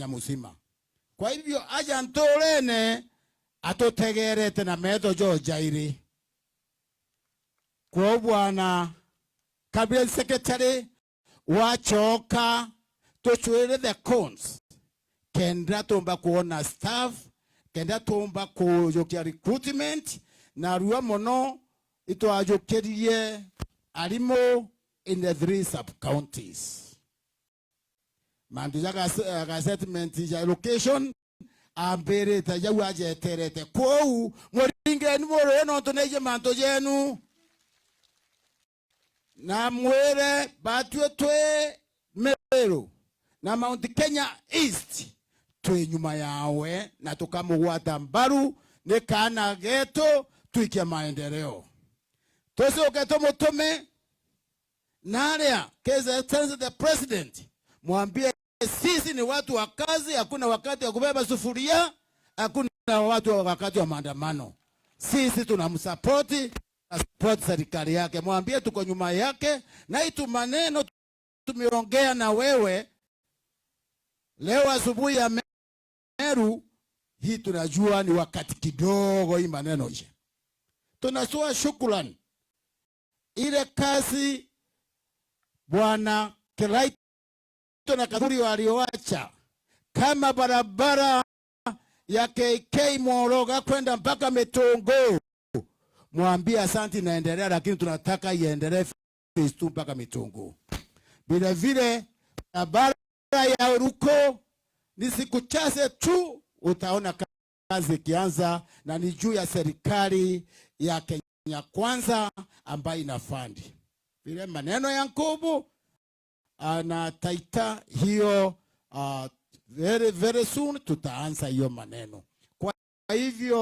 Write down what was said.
Kenya mzima. Kwa hivyo aja ntolene atotegerete na meto jo jairi. Kwa bwana cabinet secretary wachoka tochwele the cons. Kenda tomba kuona staff, kenda tomba kujokia recruitment na ruwa mono ito ajokerie alimo in the 3 sub-counties. Manduja ka settlement ya location ambere taja waje terete kou moringe ni moro no toneje manto jenu na mwere batwe twe Meru na Mount Kenya East twe nyuma yawe na tukamugwata mbaru ne kana geto tuikia maendeleo toso geto motome naria keza the president mwambie sisi ni watu wa kazi, hakuna wakati wa kubeba sufuria, hakuna watu wa wakati wa maandamano. Sisi tunamsupport, support serikali yake. Mwambie tuko nyuma yake na itu maneno tumeongea na wewe leo asubuhi ya Meru hii tunajua ni wakati kidogo hii maneno nje. Tunatoa shukrani ile kazi Bwana Kelai na kaduri walioacha kama barabara ya KK Moroga kwenda mpaka Mitungu. Mwambie asante inaendelea, lakini tunataka iendelee phase 2 mpaka Mitungu. Vile vile barabara ya Ruto ni siku chache tu utaona kazi ikianza, na ni juu ya serikali ya Kenya Kwanza ambayo inafandi. Vile maneno ya Nkubu na taita hiyo very soon tutaanza hiyo maneno. Kwa hivyo